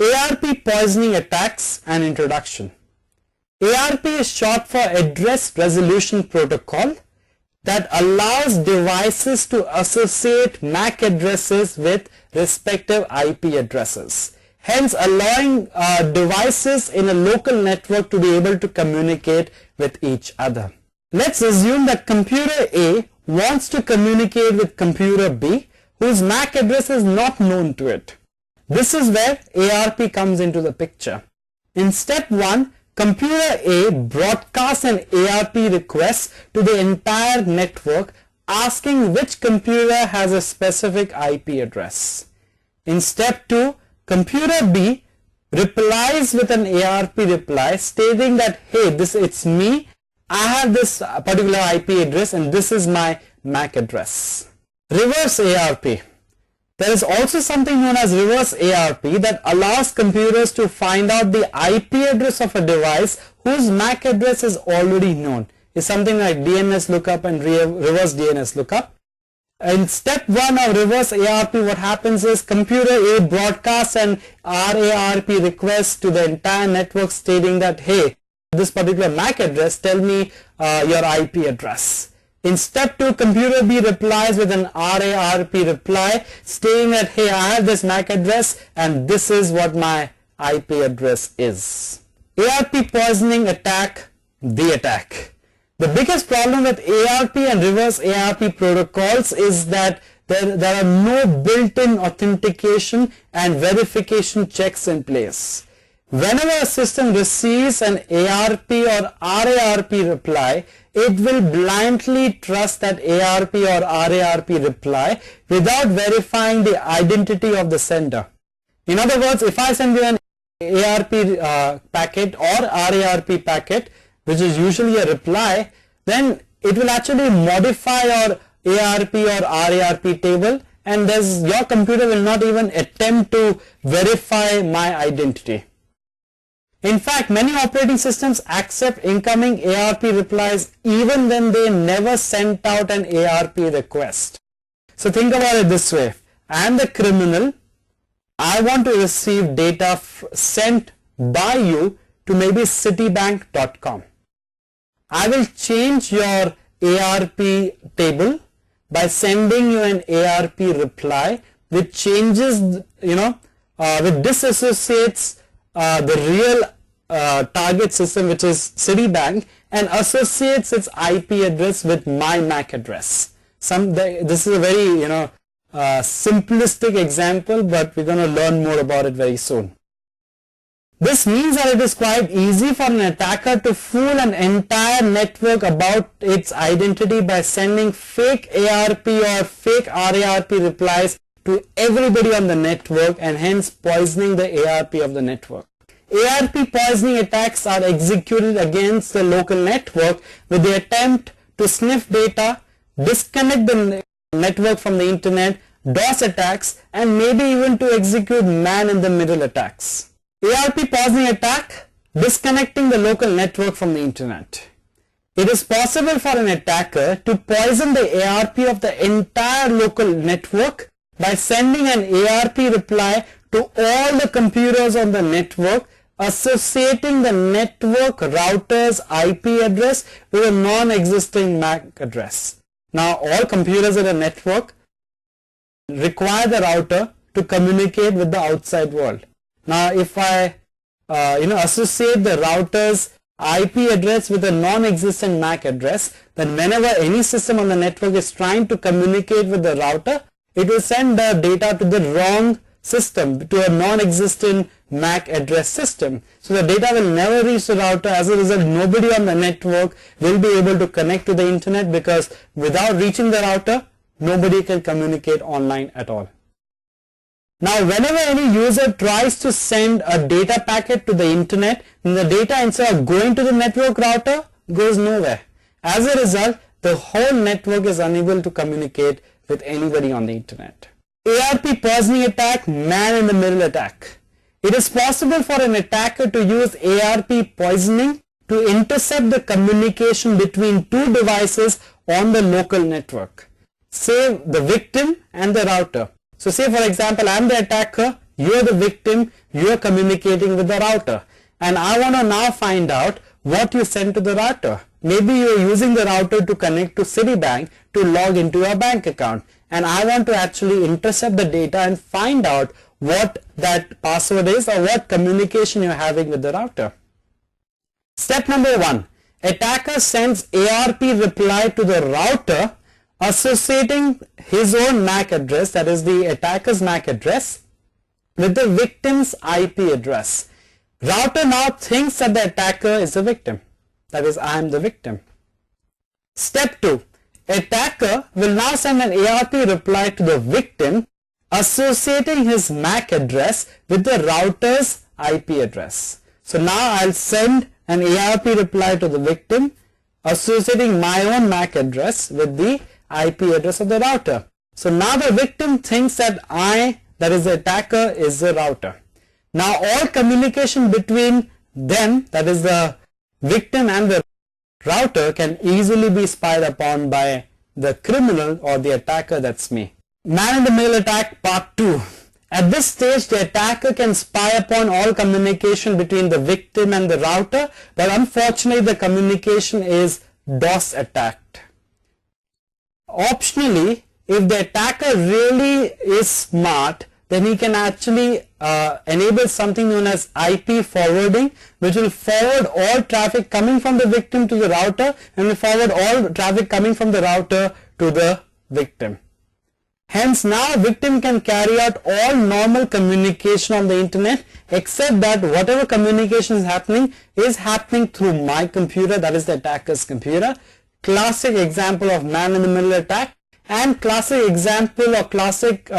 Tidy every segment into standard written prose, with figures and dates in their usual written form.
ARP poisoning attacks and introduction. ARP is short for Address Resolution Protocol that allows devices to associate MAC addresses with respective IP addresses, hence allowing devices in a local network to be able to communicate with each other. Let's assume that computer A wants to communicate with computer B, whose MAC address is not known to it. This is where ARP comes into the picture. In step 1, computer A broadcasts an ARP request to the entire network asking which computer has a specific IP address. In step 2, computer B replies with an ARP reply stating that, hey, it's me, I have this particular IP address and this is my MAC address. Reverse ARP. There is also something known as reverse ARP that allows computers to find out the IP address of a device whose MAC address is already known. It's something like DNS lookup and reverse DNS lookup. In step 1 of reverse ARP, what happens is computer A broadcasts an RARP request to the entire network stating that, hey, this particular MAC address, tell me your IP address. In step 2, computer B replies with an RARP reply stating that, hey, I have this MAC address and this is what my IP address is. ARP poisoning attack, the attack. The biggest problem with ARP and reverse ARP protocols is that there are no built-in authentication and verification checks in place. Whenever a system receives an ARP or RARP reply, it will blindly trust that ARP or RARP reply without verifying the identity of the sender. In other words, if I send you an ARP packet or RARP packet, which is usually a reply, then it will actually modify your ARP or RARP table, and your computer will not even attempt to verify my identity. In fact, many operating systems accept incoming ARP replies even when they never sent out an ARP request. So think about it this way. I am the criminal. I want to receive data sent by you to maybe citibank.com. I will change your ARP table by sending you an ARP reply which changes, which disassociates the real target system, which is Citibank, and associates its IP address with my MAC address. This is a very simplistic example, but we're going to learn more about it very soon. This means that it is quite easy for an attacker to fool an entire network about its identity by sending fake ARP or fake RARP replies to everybody on the network and hence poisoning the ARP of the network. ARP poisoning attacks are executed against the local network with the attempt to sniff data, disconnect the network from the internet, DOS attacks, and maybe even to execute man-in-the-middle attacks. ARP poisoning attack, disconnecting the local network from the internet. It is possible for an attacker to poison the ARP of the entire local network by sending an ARP reply to all the computers on the network, associating the network router's IP address with a non-existing MAC address. Now, all computers in a network require the router to communicate with the outside world. Now, if I associate the router's IP address with a non-existent MAC address, then whenever any system on the network is trying to communicate with the router, it will send the data to the wrong system, to a non-existent MAC address system. So the data will never reach the router. As a result, nobody on the network will be able to connect to the internet, because without reaching the router, nobody can communicate online at all. Now, whenever any user tries to send a data packet to the internet, then the data, instead of going to the network router, goes nowhere. As a result, the whole network is unable to communicate with anybody on the internet. ARP poisoning attack, man-in-the-middle attack. It is possible for an attacker to use ARP poisoning to intercept the communication between two devices on the local network, say the victim and the router. So say, for example, I am the attacker, You are the victim, you are communicating with the router. And I want to now find out what you sent to the router. Maybe you are using the router to connect to Citibank to log into your bank account. And I want to actually intercept the data and find out what that password is or what communication you're having with the router. Step number 1. Attacker sends ARP reply to the router associating his own MAC address, that is the attacker's MAC address, with the victim's IP address. Router now thinks that the attacker is the victim. That is, I am the victim. Step 2. Attacker will now send an ARP reply to the victim associating his MAC address with the router's IP address. So now I'll send an ARP reply to the victim associating my own MAC address with the IP address of the router. So now the victim thinks that that is the attacker, is the router. Now all communication between them, that is the victim and the router, can easily be spied upon by the criminal or the attacker, that's me. Man-in-the-middle attack part 2. At this stage, the attacker can spy upon all communication between the victim and the router, but unfortunately the communication is DOS attacked. Optionally, if the attacker really is smart, then he can actually enable something known as IP forwarding, which will forward all traffic coming from the victim to the router and will forward all traffic coming from the router to the victim. Hence now victim can carry out all normal communication on the internet, except that whatever communication is happening through my computer, that is the attacker's computer. Classic example of man-in-the-middle attack, and classic example or classic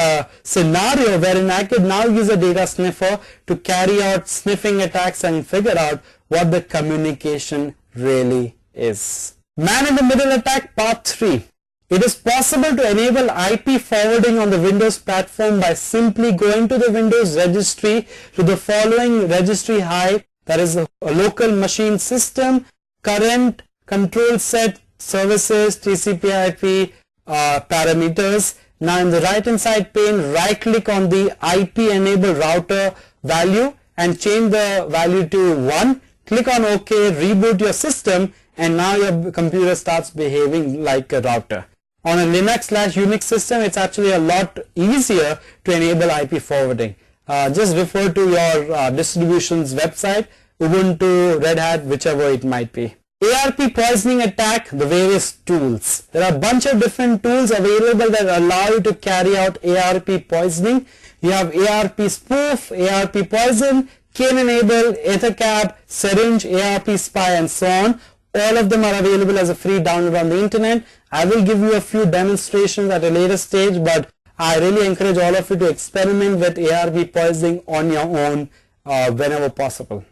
scenario wherein I could now use a data sniffer to carry out sniffing attacks and figure out what the communication really is. Man-in-the-middle attack part 3. It is possible to enable IP forwarding on the Windows platform by simply going to the Windows registry to the following registry high, that is a local machine system, current, control set, services, TCP/IP parameters. Now in the right hand side pane, right click on the IP enable router value and change the value to 1. Click on OK, reboot your system, and now your computer starts behaving like a router. On a Linux/Unix system, it's actually a lot easier to enable IP forwarding. Just refer to your distribution's website, Ubuntu, Red Hat, whichever it might be. ARP poisoning attack, the various tools. There are a bunch of different tools available that allow you to carry out ARP poisoning. You have ARP spoof, ARP poison, Kane enable, EtherCap, syringe, ARP spy, and so on. All of them are available as a free download on the internet. I will give you a few demonstrations at a later stage, but I really encourage all of you to experiment with ARP poisoning on your own whenever possible.